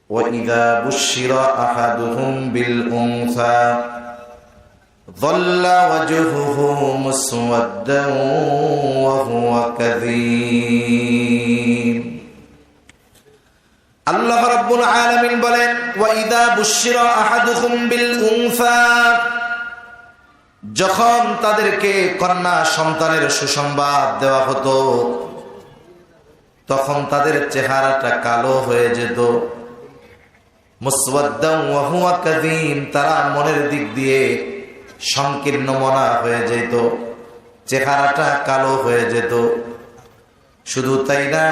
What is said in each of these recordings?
وإذا بشر أحدهم بالأنثى ظل وجهه مسودا وهو كظيم আল্লাহ রাব্বুল আলামিন বলেন ওয়াইদা বুশিরা আহাদুহুম বিল উনসা, যখন তাদেরকে কন্যা সন্তানের সুসংবাদ দেওয়া হতো তখন তাদের চেহারাটা কালো হয়ে যেত। মুসওয়াদ্দান ওয়া হুয়া কাযীম, তারা মনের দিক দিয়ে সংকীর্ণ মনা হয়ে যেত, চেহারাটা কালো হয়ে যেত। শুধু তাই না,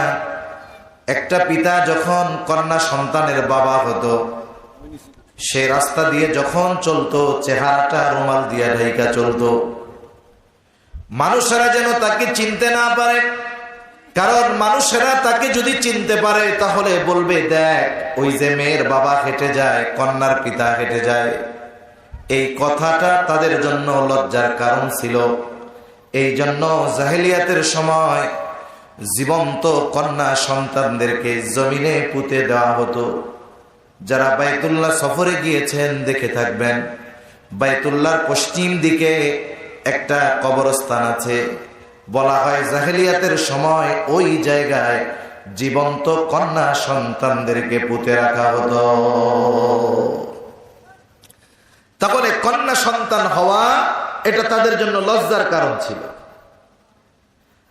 একটা পিতা যখন কন্যা সন্তানের বাবা হতো, সে রাস্তা দিয়ে যখন চলতো চেহারাটা রুমাল দিয়ে ঢাকা চলতো, মানুষেরা যেন তাকে চিনতে না পারে। কারণ মানুষেরা তাকে যদি চিনতে পারে তাহলে বলবে, দেখ ওই যে মেয়ের বাবা হেঁটে যায়, কন্যার পিতা হেঁটে যায়। এই কথাটা তাদের জন্য লজ্জার কারণ ছিল। এই জন্য জাহেলিয়াতের সময় জীবন্ত কন্যা সন্তানদেরকে জমিনে পুঁতে দেওয়া হতো। যারা বাইতুল্লাহ সফরে গিয়েছেন দেখে থাকবেন, বাইতুল্লাহর পশ্চিম দিকে একটা কবরস্থান আছে। বলা হয় জাহেলিয়াতের সময় ওই জায়গায় জীবন্ত কন্যা সন্তানদেরকে পুঁতে রাখা হতো। তাহলে কন্যা সন্তান হওয়া এটা তাদের জন্য লজ্জার কারণ ছিল।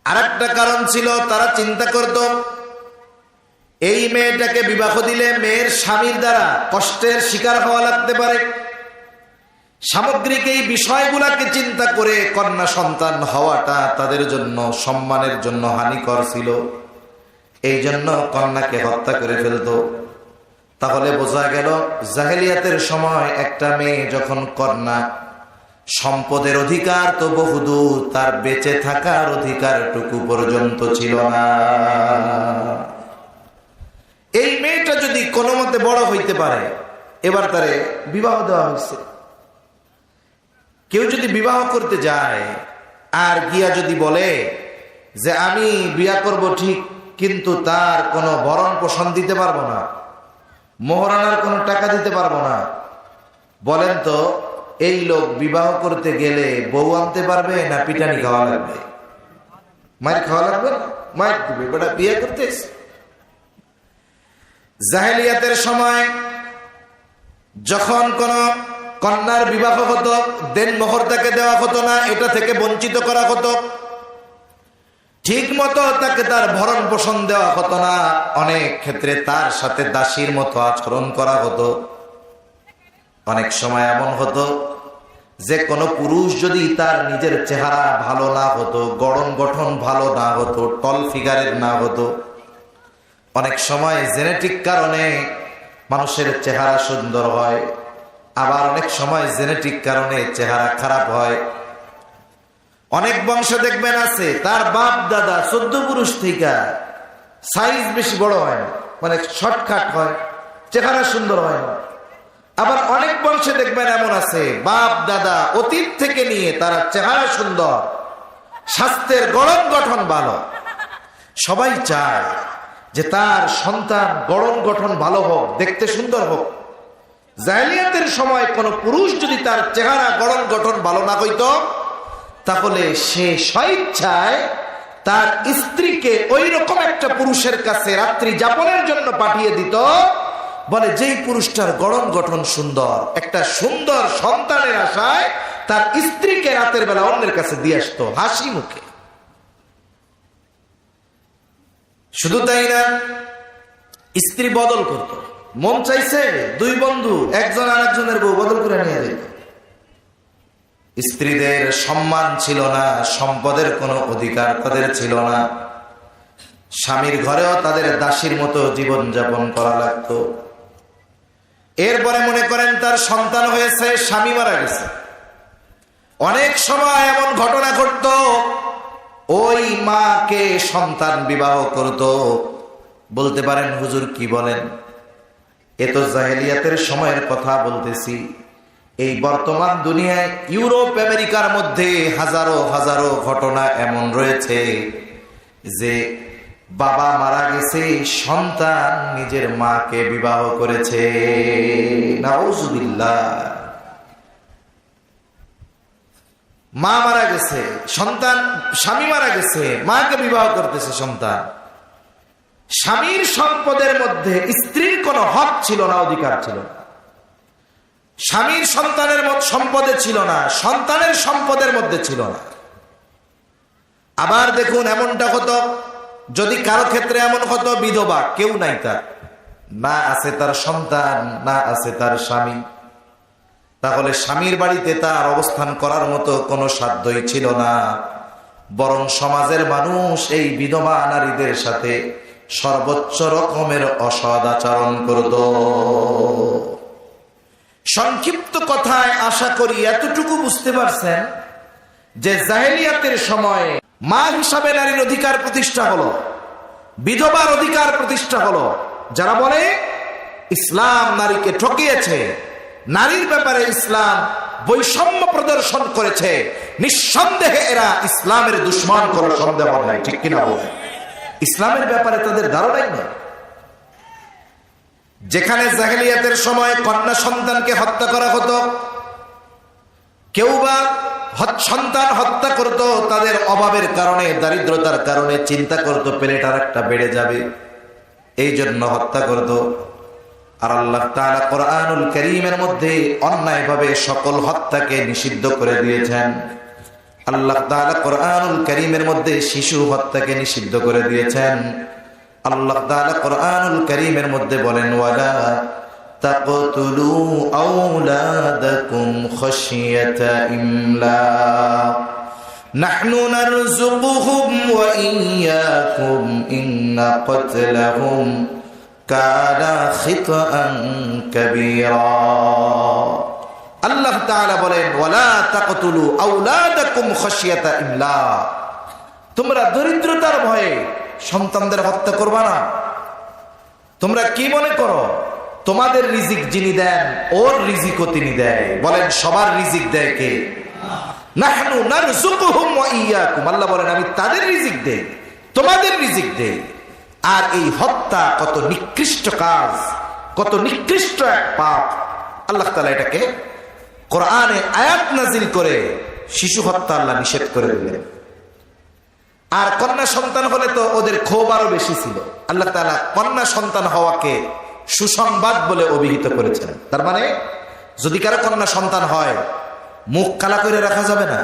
আরেকটা কারণ ছিল, তারা চিন্তা করত এই মেয়েটাকে বিবাহ দিলে মেয়ের স্বামীর দ্বারা কষ্টের শিকার হওয়া লাগতে পারে। সামগ্রিক এই বিষয়গুলোকে চিন্তা করে কন্যা সন্তান হওয়াটা তাদের জন্য সম্মানের জন্য হানিকর ছিল। এই জন্য কন্যাকে হত্যা করে ফেলত। তাহলে বোঝা গেল জাহেলিয়াতের সময় একটা মেয়ে যখন কন্যা, সম্পদের অধিকার তো বহুদূর, তার বেঁচে থাকার অধিকারটুকু পর্যন্ত ছিল না। এই মেয়েটা যদি কোনো মতে বড় হইতে পারে, এবার তারে বিবাহ দেওয়া হয়েছে। কেউ যদি বিবাহ করতে যায় আর গিয়া যদি বলে যে আমি বিয়া করব ঠিক, কিন্তু তার কোনো ভরণ পোষণ দিতে পারবো না, মোহরানার কোনো টাকা দিতে পারবো না, বলেন তো এই লোক বিবাহ করতে গেলে বউ আনতে পারবে না পিটানি খাওয়া লাগবে? মায়ের খাওয়া লাগবে না, মায়ের দিবে, বেটা বিয়ে করতে। জাহেলিয়াতের সময় যখন কোন কন্যার বিবাহ হতো, দেন মোহর তাকে দেওয়া হতো না, এটা থেকে বঞ্চিত করা হতো। ঠিক মতো তাকে তার ভরণ পোষণ দেওয়া হতো না। অনেক ক্ষেত্রে তার সাথে দাসীর মতো আচরণ করা হতো। অনেক সময় এমন হতো যে কোনো পুরুষ যদি তার নিজের চেহারা ভালো না হতো, গড়ন গঠন ভালো না হতো, টল ফিগারের না হতো, অনেক সময় জেনেটিক কারণে মানুষের চেহারা সুন্দর হয়, আবার অনেক সময় জেনেটিক কারণে চেহারা খারাপ হয়। অনেক বংশ দেখবেন আছে তার বাপ দাদা 14 পুরুষ থেকে সাইজ বেশি বড় হয় না, মানে শর্টকাট হয়, চেহারা সুন্দর হয় না। আবার অনেক বংশে দেখবেন এমন আছে বাপ দাদা অতীত থেকে নিয়ে তারা চেহারা সুন্দর, স্বাস্থ্যের গড়ন গঠন ভালো। সবাই চায় যে তার সন্তান গড়ন গঠন ভালো হোক, দেখতে সুন্দর হোক। জাহেলিয়াতের সময় কোন পুরুষ যদি তার চেহারা গড়ন গঠন ভালো না হইতো, তাহলে সে স্বেচ্ছায় তার স্ত্রীকে ওই রকম একটা পুরুষের কাছে রাত্রি যাপনের জন্য পাঠিয়ে দিত। বলে যেই পুরুষটার গড়ন গঠন সুন্দর, একটা সুন্দর সন্তানের আশায় তার স্ত্রীকে রাতের বেলা অন্যের কাছে দিয়ে আসতো হাসি মুখে। শুধু তাই না, স্ত্রী বদল করত। মন চাইছে দুই বন্ধু একজন আরেকজনের বউ বদল করে নিয়ে যেত। স্ত্রীদের সম্মান ছিল না, সম্পদের কোনো অধিকার তাদের ছিল না। স্বামীর ঘরেও তাদের দাসীর মতো জীবন যাপন করা লাগতো। এরপরে মনে করেন তার সন্তান হয়েছে, স্বামী মারা গেছে। অনেক সময় এমন ঘটনা ঘটতো, ওই মাকে সন্তান বিবাহ করত। বলতে পারেন হুজুর কি বলেন? এ তো জাহেলিয়াতের সময়ের কথা বলতেছি। এই বর্তমান দুনিয়ায় ইউরোপ আমেরিকার মধ্যে হাজারো হাজারো ঘটনা এমন রয়েছে যে বাবা মারা গেছে, সন্তান নিজের মাকে বিবাহ করেছে। নাউজুবিল্লাহ। মা মারা গেছে, সন্তান, স্বামী মারা গেছে, মাকে বিবাহ করতেছে সন্তান। স্বামীর সম্পদের মধ্যে স্ত্রীর কোনো হক ছিল না, অধিকার ছিল না। স্বামীর সন্তানের সম্পদে ছিল না, সন্তানের সম্পদের মধ্যে ছিল না। আবার দেখুন, এমনটা হতো যদি কারো ক্ষেত্রে এমন হতো, বিধবা, কেউ নাই তার, না আছে তার সন্তান, না আছে তার স্বামী, তাহলে স্বামীর বাড়িতে তার অবস্থান করার মতো কোনো সাধ্যই ছিল না। বরং সমাজের মানুষ এই বিধবা নারীদের সাথে সর্বোচ্চ রকমের অসৎ আচরণ করত। সংক্ষিপ্ত কথায় আশা করি এতটুকু বুঝতে পারছেন যে জাহেলিয়াতের সময় মা হিসাবে নারীর অধিকার প্রতিষ্ঠা হলো, বিধবার অধিকার প্রতিষ্ঠা হলো। যারা বলে ইসলাম নারীকে ঠকিয়েছে, নারীর ব্যাপারে ইসলাম বৈষম্য প্রদর্শন করেছে, নিঃসন্দেহে এরা ইসলামের দুশ্মন, কোনো সন্দেহ নাই, ঠিক কিনা বলে? ইসলামের ব্যাপারে তাদের ধারণাই নেই। যেখানে জাহেলিয়াতের সময় কন্যা সন্তানকে হত্যা করা হতো, কেউ বা সন্তান হত্যা করত তাদের অভাবের কারণে, দারিদ্রতার কারণে, চিন্তা করত পেলেট আর একটা বেড়ে যাবে, এই জন্য হত্যা করত। আর আল্লাহ তাআলা কোরআনুল কারীমের মধ্যে অন্যায়ভাবে সকল হত্যাকে নিষিদ্ধ করে দিয়েছেন। আল্লাহ তাআলা কোরআনুল কারীমের মধ্যে শিশু হত্যাকে নিষিদ্ধ করে দিয়েছেন। আল্লাহ তাআলা কোরআনুল কারীমের মধ্যে বলেন, ওয়ালা তাকতুলু আওলাদাকুম খাশিয়াতা ইমলাক নাহনু নারযুকুহুম ওয়া ইয়্যাকুম ইন্না কতলাহুম কানা খিতআন কাবীরা। আল্লাহ তাআলা বলেন, ওয়ালা তাকতুলু আওলাদাকুম খাশিয়াতা ইমলাক, তোমরা দরিদ্রতার ভয়ে সন্তানদের হত্যা করবা না। তোমরা কি মনে করো তোমাদের রিজিক যিনি দেন, ওর রিজিকও তিনি দেয়? বলেন, সবার রিজিক দেয় কে? নাহনু নারযুকুহুম ওয়া ইয়্যাকুম, আল্লাহ বলেন আমি তাদের রিজিক দেই, তোমাদের রিজিক দেই। আর এই হত্যা কত নিকৃষ্ট কাজ, কত নিকৃষ্ট এক পাপ। আল্লাহ তাআলা এটাকে কোরআনে আয়াত নাজিল করে শিশু হত্যা আল্লাহ নিষেধ করে দিলেন। আর কন্যা সন্তান হলে তো ওদের ক্ষোভ আরো বেশি ছিল। আল্লাহ তাআলা কন্যা সন্তান হওয়াকে সুসংবাদ বলে অভিহিত করেছেন। তার মানে যদি কারো কন্যা সন্তান হয়, মুখ কালা করে রাখা যাবে না।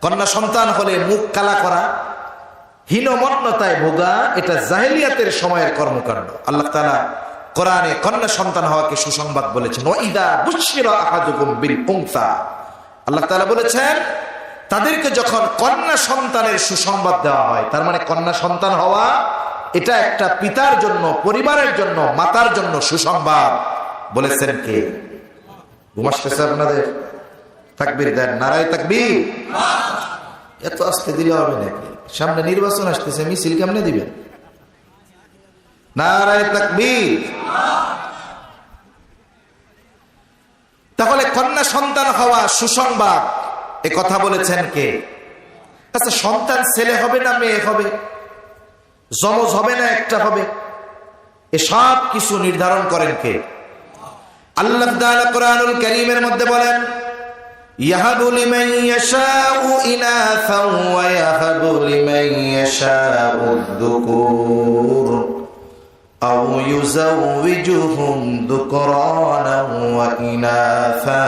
কন্যা সন্তান হলে মুখ কালা করা, হীনমন্যতায় ভোগা, এটা জাহেলিয়াতের সময়ের কর্মকাণ্ড। আল্লাহ তাআলা কোরআনে কন্যা সন্তান হওয়াকে সুসংবাদ বলেছেন। ওয়াইদা বুশিরা আহাদুকুম বিল উনসা, আল্লাহ তাআলা বলেছেন তাদেরকে যখন কন্যা সন্তানের সুসংবাদ দেওয়া হয়, তার মানে কন্যা সন্তান হওয়া এটা একটা পিতার জন্য, পরিবারের জন্য, মাতার জন্য সুসংবাদ। বলেছেন কে? ঘুম আসতেছে আপনাদের? তাকবীর দেন, নারায়ে তাকবীর। এত আস্তে দিলে হবে নাকি? সামনে নির্বাচন আসতেছে, মিছিল কেমনে দিবেন? নারায়ে তাকবীর। তাহলে কন্যা সন্তান হওয়া সুসংবাদ, এ কথা বলেছেন কে? আচ্ছা, সন্তান ছেলে হবে না মেয়ে হবে, যমজ হবে না একটা হবে, এসব কিছু নির্ধারণ করেন কে? আল্লাহ তাআলা কোরআনুল কারীমের মধ্যে বলেন, ইয়াহাবু লিমান ইয়াশাউ ইনাসাও ওয়া ইয়াহাবু লিমান ইয়াশাউ যুকুর আও ইউযাওয়িজুহুম যুকরানাও ওয়া ইনাসা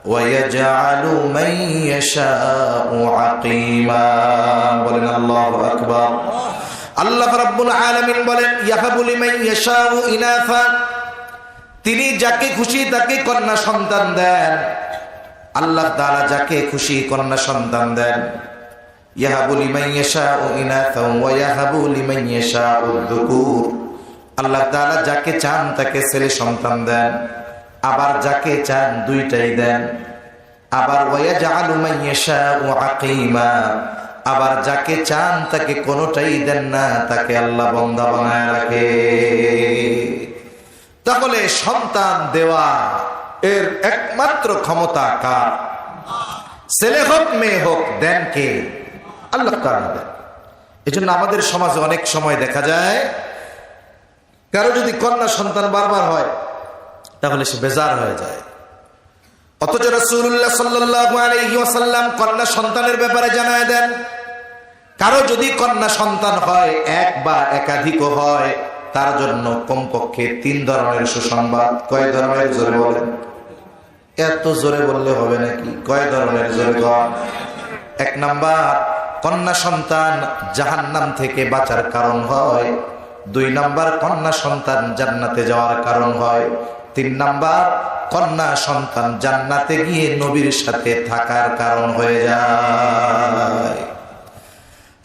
ওয়া ইয়াজআলু মান ইয়াশাউ আকীমা। বলেন আল্লাহু আকবার। আল্লাহ রাব্বুল আলামিন বলেন, ইয়াহাবু লিমান ইয়াশাউ ইনাসা, তিনি যাকে খুশি তাকে কন্যা সন্তান দেন। আল্লাহ তাআলা যাকে খুশি কন্যা সন্তান দেন। ইয়াহাবু লিমান ইয়াশাউ ইনাসা ওয়া ইয়াহাবু লিমান ইয়াশাউ যুকুর, আল্লাহ তাআলা যাকে চান তাকে ছেলে সন্তান দেন, আবার যাকে চান দুইটাই দেন। আবার ওয়া ইয়াজআলু মান ইয়াশাউ আকীমা, আবার যাকে চান তাকে কোনোটাই দেন না, তাকে আল্লাহ বান্দা বানায় রাখে। তাহলে সন্তান দেওয়া এর একমাত্র ক্ষমতা কার? ছেলে হোক মেয়ে হোক, দেন কে? আল্লাহ তাআলা দেন। এজন্য আমাদের সমাজে অনেক সময় দেখা যায় কারো যদি কন্যা সন্তান বারবার হয় তাহলে সে বেজার হয়ে যায়। অথচ রাসূলুল্লাহ সাল্লাল্লাহু আলাইহি ওয়াসাল্লাম কন্যা সন্তানের ব্যাপারে জানায় দেন, কারো যদি কন্যা সন্তান হয়, এক বা একাধিক হয়, তার জন্য কমপক্ষে 3 ধরনের সুসংবাদ। কয় ধরনের? জোরে বলেন। এত জোরে বললে হবে নাকি? কয় ধরনের? জোরে বলেন। 1 নাম্বার, কন্যা সন্তান জাহান্নাম থেকে বাঁচার কারণ হয়। 2 নাম্বার, কন্যা সন্তান জান্নাতে যাওয়ার কারণ হয়। 3 নাম্বার, কন্যা সন্তান জান্নাতে গিয়ে নবীর সাথে থাকার কারণ হয়ে যায়।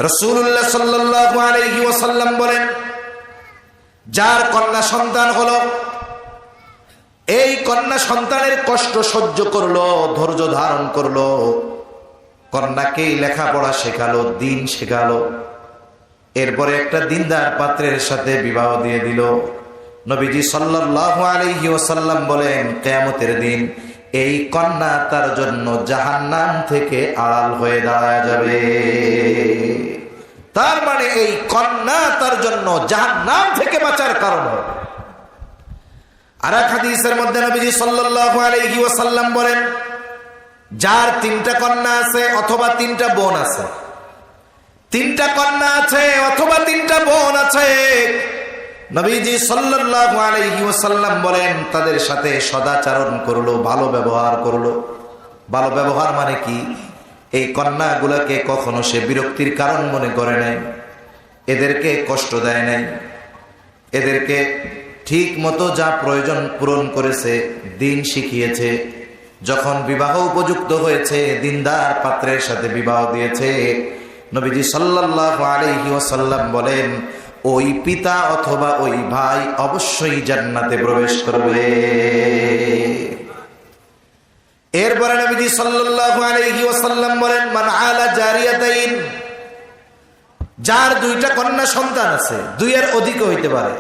রাসূলুল্লাহ সাল্লাল্লাহু আলাইহি ওয়াসাল্লাম বলেন, যার কন্যা সন্তান হলো, এই কন্যা সন্তানের কষ্ট সহ্য করলো, ধৈর্য ধারণ করলো, কন্যাকে লেখাপড়া শেখালো, দিন শেখালো, এরপরে একটা দিনদার পাত্রের সাথে বিবাহ দিয়ে দিল। নবীজি সাল্লাল্লাহু আলাইহি ওয়াসাল্লাম বলেন, কিয়ামতের দিন এই কন্যা তার জন্য জাহান্নাম থেকে আড়াল হয়ে দাঁড়ায় যাবে। তার মানে এই কন্যা তার জন্য জাহান্নাম থেকে বাঁচার কারণ হবে। আর এক হাদিসের মধ্যে নবীজি সাল্লাল্লাহু আলাইহি ওয়াসাল্লাম বলেন, যার 3টা কন্যা আছে অথবা 3টা বোন আছে, 3টা কন্যা আছে অথবা 3টা বোন আছে, নবীজি সাল্লাল্লাহু আলাইহি ওয়াসাল্লাম বলেন, তাদের সাথে সদাচরণ করলো, ভালো ব্যবহার করলো। ভালো ব্যবহার মানে কি? এই কন্যাগুলোকে কখনো সে বিরক্তির কারণ মনে করে নাই, এদেরকে কষ্ট দেয় নাই, এদেরকে ঠিক মতো যা প্রয়োজন পূরণ করেছে, দিন শিখিয়েছে। যখন বিবাহ উপযুক্ত হয়েছে, দিনদার পাত্রের সাথে বিবাহ দিয়েছে। নবীজি সাল্লাল্লাহু আলাইহি ওয়াসাল্লাম বলেন, ওই পিতা অথবা ওই ভাই অবশ্যই জান্নাতে প্রবেশ করবে। এরপরে নবীজি সাল্লাল্লাহু আলাইহি ওয়াসাল্লাম বলেন, মান আলা জারিয়াতাইন, যার 2টা কন্যা সন্তান আছে, 2 এর অধিক হইতে পারে,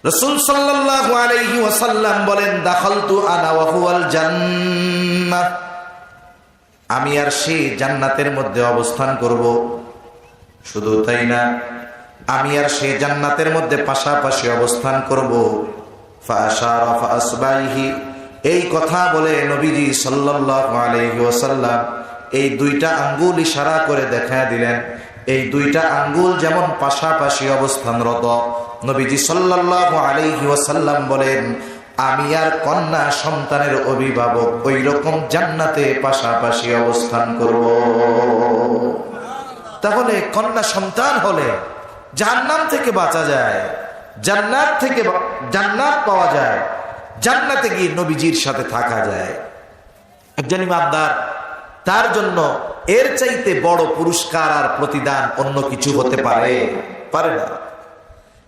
রাসূল সাল্লাল্লাহু আলাইহি ওয়াসাল্লাম বলেন, দাখালতু আনা ওয়া হুয়াল জান্নাহ, আমি আর সে জান্নাতের মধ্যে অবস্থান করব। শুধু তাই না, আমি আর সে জান্নাতের মধ্যে পাশাপাশি অবস্থান করব। ফাআশারা ফাআসবাইহি, এই কথা বলে নবীজি সাল্লাল্লাহু আলাইহি ওয়াসাল্লাম এই 2টা আঙ্গুল ইশারা করে দেখায় দিলেন। এই 2টা আঙ্গুল যেমন পাশাপাশি অবস্থানরত, নবীজি সাল্লাল্লাহু আলাইহি ওয়াসাল্লাম বলেন, আমি আর কন্যা সন্তানের অভিভাবক ওই রকম জান্নাতে পাশাপাশি অবস্থান করব। তাহলে কন্যা সন্তান হলে জাহান্নাম থেকে বাঁচা যায়, জান্নাত থেকে জান্নাত পাওয়া যায়, জান্নাতে গিয়ে নবীজির সাথে থাকা যায়। একজন ইমানদার, তার জন্য এর চাইতে বড় পুরস্কার আর প্রতিদান অন্য কিছু হতে পারে না।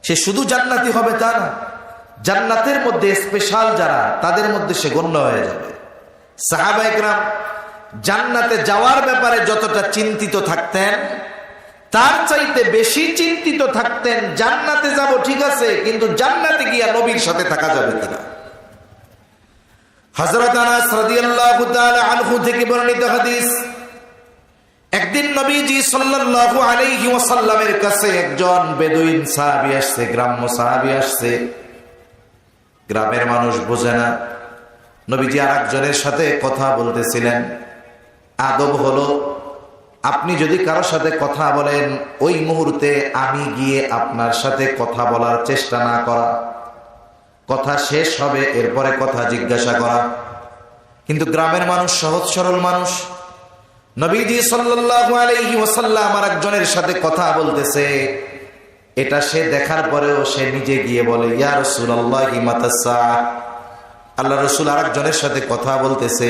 সে শুধু জান্নাতি হবে তা না, জান্নাতের মধ্যে স্পেশাল যারা, তাদের মধ্যে সে গণ্য হয়ে যাবে। সাহাবায়ে কেরাম জান্নাতে যাওয়ার ব্যাপারে যতটা চিন্তিত থাকতেন, তার চাইতে বেশি চিন্তিত থাকতেন জান্নাতে যাব ঠিক আছে, কিন্তু জান্নাতে গিয়া নবীর সাথে থাকা যাবে কিনা। হযরত আনাস রাদিয়াল্লাহু তাআলা আনহু থেকে বর্ণিত হাদিস, একদিন নবীজি সাল্লাল্লাহু আলাইহি ওয়াসাল্লামের কাছে একজন বেদুইন সাহাবী আসছে, গ্রাম্য সাহাবী আসছে। গ্রামের মানুষ বোঝে না, নবীজি আরেকজনের সাথে কথা বলতেছিলেন। আদব হলো, আপনি যদি কারোর সাথে কথা বলেন, ওই মুহূর্তে আমি গিয়ে আপনার সাথে কথা বলার চেষ্টা না করা, কথা শেষ হবে এরপরে কথা জিজ্ঞাসা করা। কিন্তু গ্রামের মানুষ সহজ সরল মানুষ, নবীজি সাল্লাল্লাহু আলাইহি ওয়াসাল্লাম আরেকজনের সাথে কথা বলতেছে, এটা সে দেখার পরেও সে নিজে গিয়ে বলে, ইয়া রাসূলুল্লাহি মাতাস সাআহ, আল্লাহ রাসূল আরেকজনের সাথে কথা বলতেছে,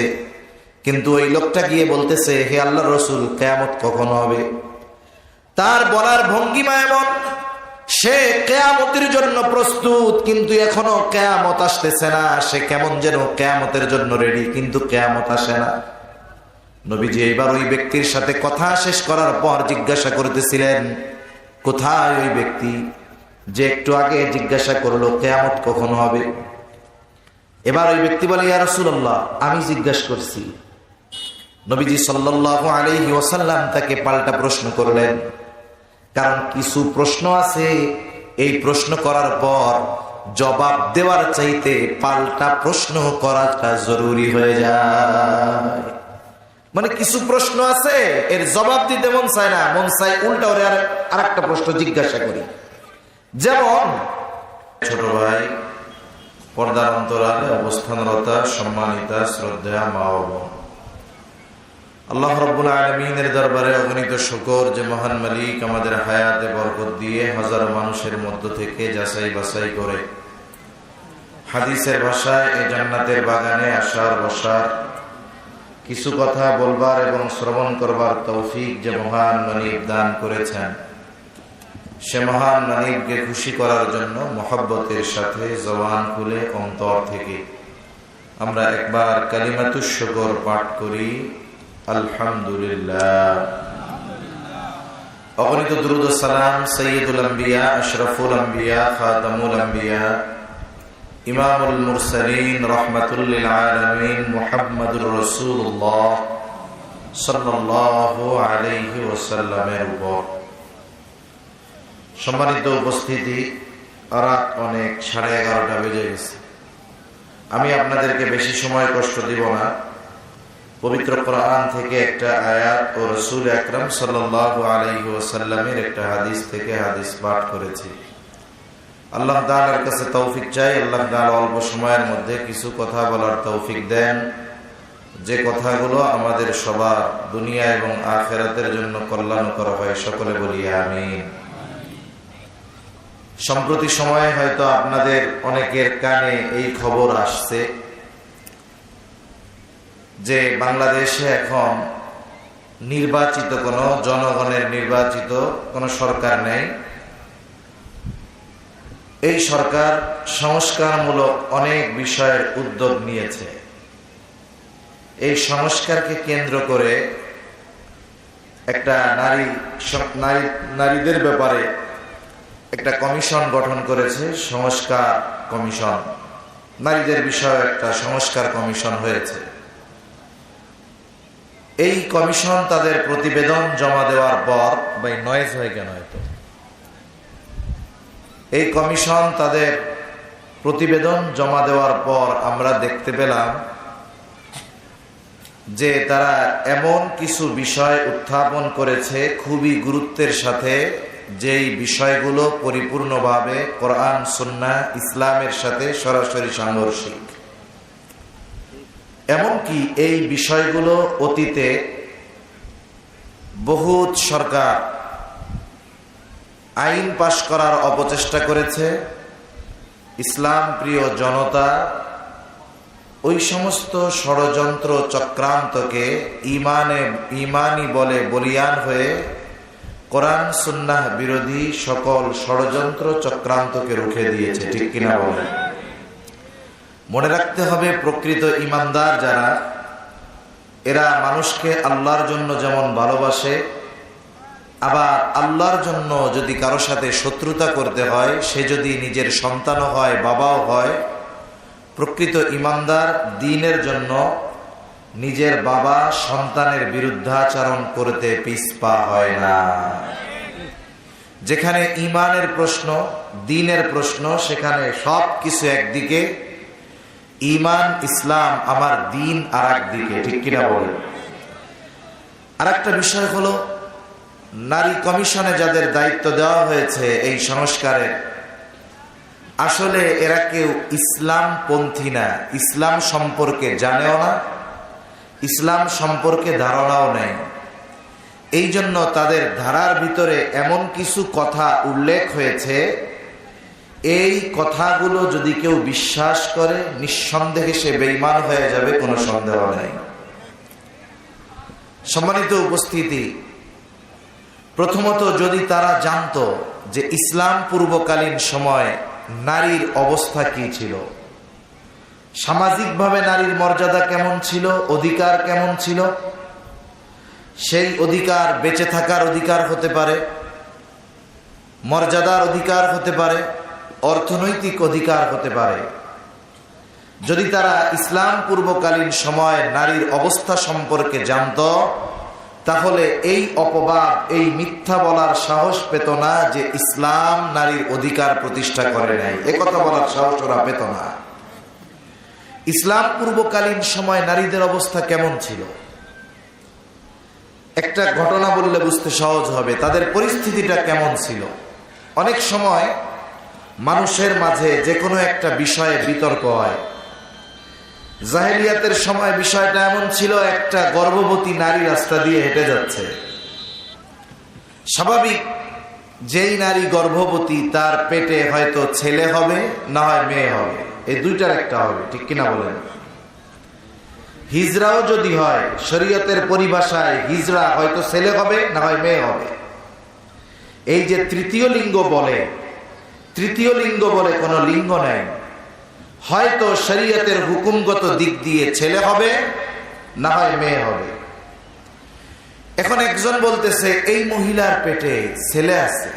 কিন্তু ওই লোকটা গিয়ে বলতেছে, হে আল্লাহর রাসূল, কিয়ামত কখন হবে? তার বলার ভঙ্গিমা এমন, সে কিয়ামতের জন্য প্রস্তুত, কিন্তু এখনো কিয়ামত আসতেছে না। সে কেমন যেন কিয়ামতের জন্য রেডি, কিন্তু কিয়ামত আসে না। নবীজি এবার ওই ব্যক্তির সাথে কথা শেষ করার পর জিজ্ঞাসা করতেছিলেন, কোথায় ওই ব্যক্তি যে একটু আগে জিজ্ঞাসা করলো কিয়ামত কখন হবে? এবার ওই ব্যক্তি বলে, ইয়া রাসূলুল্লাহ, আমি জিজ্ঞাসা করছি। নবীজি সাল্লাল্লাহু আলাইহি ওয়াসাল্লাম তাকে পাল্টা প্রশ্ন করলেন, কারণ কিছু প্রশ্ন আছে, এই প্রশ্ন করার পর জবাব দেওয়ার চাইতে পাল্টা প্রশ্ন করাটা জরুরি হয়ে যায়। মানে কিছু প্রশ্ন আছে এর জবাব দিতে মন চায় না, মন চায় উল্টা ওরে আর একটা প্রশ্ন জিজ্ঞাসা করি। যেমন ছোট ভাই, পর্দার অন্তরালে অবস্থানরতা সম্মানিতা শ্রদ্ধা মা ও বোন, আল্লাহ রাব্বুল আলামিনের দরবারে অগণিত শুকর যে মহান মালিক আমাদের হায়াতে বরকত দিয়ে হাজার মানুষের মধ্য থেকে যাচাই বাছাই করে হাদিসের ভাষায় এই জান্নাতের বাগানে আসার বসার, কিছু কথা বলবার এবং শ্রবণ করবার তৌফিক যে মহান মালিক দান করেছেন, সে মহান মালিককে খুশি করার জন্য মহব্বতের সাথে জবান খুলে অন্তর থেকে আমরা একবার কালিমাতুশ শুকর পাঠ করি, আলহামদুলিল্লাহ। অগণিত দুরূদ ও সালাম সাইয়্যিদুল আম্বিয়া, আশরাফুল আম্বিয়া, খাতামুল আম্বিয়া, ইমামুল মুরসালিন, রাহমাতুল লিল আলামিন মুহাম্মাদুর রাসূলুল্লাহ সাল্লাল্লাহু আলাইহি ওয়াসাল্লামের উপর। সম্মানিত উপস্থিতি, রাত অনেক, 11:30 বেজে গেছে। আমি আপনাদেরকে বেশি সময় কষ্ট দিব না। পবিত্র কোরআন থেকে একটা আয়াত ও রাসূল আকরাম সাল্লাল্লাহু আলাইহি ওয়াসাল্লামের একটা হাদিস থেকে হাদিস পাঠ করেছি। আল্লাহ তাআলার কাছে তৌফিক চাই, আল্লাহ তাআলা অল্প সময়ের মধ্যে কিছু কথা বলার তৌফিক দেন, যে কথাগুলো আমাদের সবার দুনিয়া এবং আখিরাতের জন্য কল্যাণকর হয়। সকলে বলি আমিন। সম্প্রতি সময়ে হয়তো আপনাদের অনেকের কানে এই খবর আসছে যে বাংলাদেশে এখন নির্বাচিত কোনো জনগণের নির্বাচিত কোনো সরকার নেই। এই সরকার সংস্কারমূলক অনেক বিষয়ের উদ্যোগ নিয়েছে। এই সংস্কারকে কেন্দ্র করে একটা নারীদের ব্যাপারে একটা কমিশন গঠন করেছে, সংস্কার কমিশন। নারীদের বিষয়ে একটা সংস্কার কমিশন হয়েছে। এই কমিশন তাদের প্রতিবেদন জমা দেওয়ার পর, ভাই নয়েজ হয় কেন হয়তো, এই কমিশন তাদের প্রতিবেদন জমা দেওয়ার পর আমরা দেখতে পেলাম যে তারা এমন কিছু বিষয় উত্থাপন করেছে খুবই গুরুত্বের সাথে, যেই বিষয়গুলো পরিপূর্ণভাবে কোরআন সুন্নাহ ইসলামের সাথে সরাসরি সাংঘর্ষিক। এমনকি এই বিষয়গুলো অতীতে বহুত সরকার আইন পাশ করার অপচেষ্টা করেছে। ইসলাম প্রিয় জনতা ওই সমস্ত ষড়যন্ত্র চক্রান্তকে ইমানি বলে বলিয়ান হয়ে কোরআন সুন্নাহ বিরোধী সকল ষড়যন্ত্র চক্রান্তকে রুখে দিয়েছে। ঠিক কিনা বলেন? মনে রাখতে হবে, প্রকৃত ইমানদার যারা, এরা মানুষকে আল্লাহর জন্য যেমন ভালোবাসে, আবার আল্লাহর জন্য যদি কারো সাথে শত্রুতা করতে হয়, সে যদি নিজের সন্তানও হয়, বাবাও হয়, প্রকৃত ইমানদার দ্বীনের জন্য নিজের বাবা সন্তানের বিরুদ্ধাচরণ করতে পিছপা হয় না। যেখানে ইমানের প্রশ্ন, দ্বীনের প্রশ্ন, সেখানে সব কিছু একদিকে, ইমান ইসলাম আমার দ্বীন আর একদিকে। ঠিক কিনা বলেন? আর একটা বিষয় হলো, নারী কমিশনে যাদের দায়িত্ব দেওয়া হয়েছে এই সংস্কারের, আসলে এরা কেউ ইসলাম পন্থী না, ইসলাম সম্পর্কে জানেও না, ইসলাম সম্পর্কে ধারণাও নেই। এই জন্য তাদের ধারার ভিতরে এমন কিছু কথা উল্লেখ হয়েছে, এই কথাগুলো যদি কেউ বিশ্বাস করে নিঃসন্দেহে সে বেঈমান হয়ে যাবে, কোনো সন্দেহ নেই। সম্মানিত উপস্থিতি, প্রথমত যদি তারা জানতো যে ইসলাম পূর্বকালীন সময় নারীর অবস্থা কি ছিল, সামাজিকভাবে নারীর মর্যাদা কেমন ছিল, অধিকার কেমন ছিল, সেই অধিকার বেঁচে থাকার অধিকার হতে পারে, মর্যাদার অধিকার হতে পারে, অর্থনৈতিক অধিকার হতে পারে। যদি তারা ইসলাম পূর্বকালীন সময় নারীর অবস্থা সম্পর্কে জানত, তাহলে এই অপবাদ, এই মিথ্যা বলার সাহস পেত না যে ইসলাম নারীর অধিকার প্রতিষ্ঠা করে নাই। একথা বলার সাহস ওরা পেত না। ইসলাম পূর্বকালীন সময় নারীদের অবস্থা কেমন ছিল একটা ঘটনা বললে বুঝতে সহজ হবে, তাদের পরিস্থিতিটা কেমন ছিল। অনেক সময় মানুষের মাঝে যে কোনো একটা বিষয়ে বিতর্ক হয়। জাহেলিয়াতের সময় বিষয়টা এমন ছিল, একটা গর্ভবতী নারী রাস্তা দিয়ে হেঁটে যাচ্ছে। স্বাভাবিক, যেই নারী গর্ভবতী তার পেটে হয়তো ছেলে হবে, না হয় মেয়ে হবে, এই দুইটার একটা হবে, ঠিক কিনা বলেন? হিজড়াও যদি হয়, শরীয়তের পরিভাষায় হিজড়া হয়তো ছেলে হবে, না হয় মেয়ে হবে। এই যে তৃতীয় লিঙ্গ বলে, তৃতীয় লিঙ্গ বলে কোনো লিঙ্গ নেই। হয়তো শরীয়তের হুকুমগত দিক দিয়ে ছেলে হবে, না হয় মেয়ে হবে। এখন একজন বলতেছে এই মহিলার পেটে ছেলে আছে,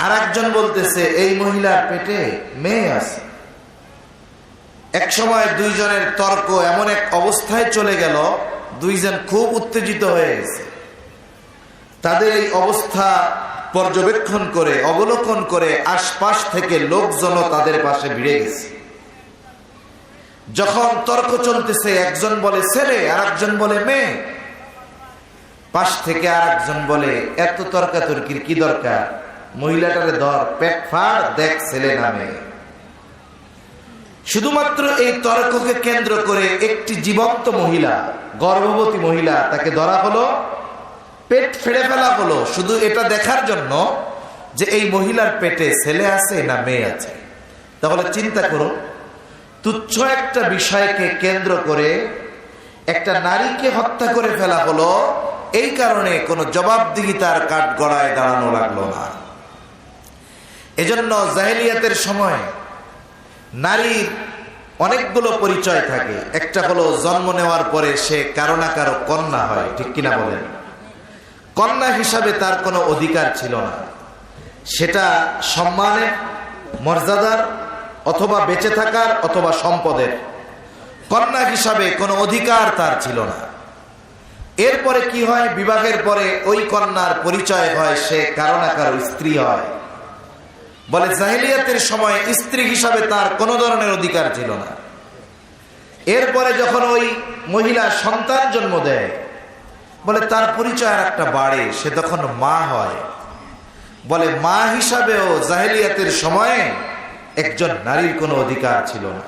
আর একজন বলতেছে এই মহিলার পেটে মেয়ে আছে। এক সময় দুইজনের তর্ক এমন এক অবস্থায় চলে গেল, দুইজন খুব উত্তেজিত হয়ে গেছে। তাদের এই অবস্থা পর্যবেক্ষণ করে, অবলোকন করে আশপাশ থেকে লোকজন তাদের পাশে ভিড়ে গেছে। যখন তর্ক চলতেছে, একজন বলে ছেলে, আর একজন বলে মেয়ে। পাশ থেকে আর একজন বলে এত তর্কাতর্কির কি দরকার, মহিলাটারে ধর, পেট ফাড়, দেখ ছেলে না মেয়ে। শুধুমাত্র এই তর্ককে কেন্দ্র করে একটি জীবন্ত মহিলা, গর্ভবতী মহিলা, তাকে ধরা হলো, পেট ফেড়ে ফেলা হলো, শুধু এটা দেখার জন্য যে এই মহিলার পেটে ছেলে আছে না মেয়ে আছে। তাহলে চিন্তা করুন, তুচ্ছ একটা বিষয়কে কেন্দ্র করে একটা নারীকে হত্যা করে ফেলা হলো, এই কারণে কোনো জবাবদিহিতার কাঠগড়ায় দাঁড়ানো লাগলো না। এজন্য জাহেলিয়াতের সময় নারীর অনেকগুলো পরিচয় থাকে। একটা হলো জন্ম নেওয়ার পরে সে কারো না কারো কন্যা হয়, ঠিক কিনা বলেন? কন্যা হিসাবে তার কোনো অধিকার ছিল না, সেটা সম্মানের, মর্যাদার, অথবা বেঁচে থাকার, অথবা সম্পদের। কন্যা হিসাবে কোনো অধিকার তার ছিল না। এরপরে কি হয়, বিবাহের পরে ওই কন্যার পরিচয় হয় সে কারো না কারো স্ত্রী হয়। বলে জাহেলিয়াতের সময় স্ত্রী হিসাবে তার কোনো ধরনের অধিকার ছিল না। এরপরে যখন ওই মহিলা সন্তান জন্ম দেয়, বলে তার পরিচয় আর একটা বাড়ে, সে তখন মা হয়। বলে মা হিসাবেও জাহেলিয়াতের সময়ে একজন নারীর কোনো অধিকার ছিল না।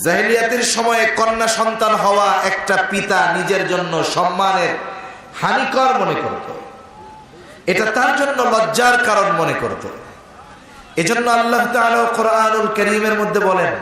জাহেলিয়াতের সময়ে কন্যা সন্তান হওয়া একটা পিতা নিজের জন্য সম্মানের হানিকর মনে করত, এটা তার জন্য লজ্জার কারণ মনে করত। এজন্য আল্লাহ তাআলা কোরআনুল কারীমের মধ্যে বলেন,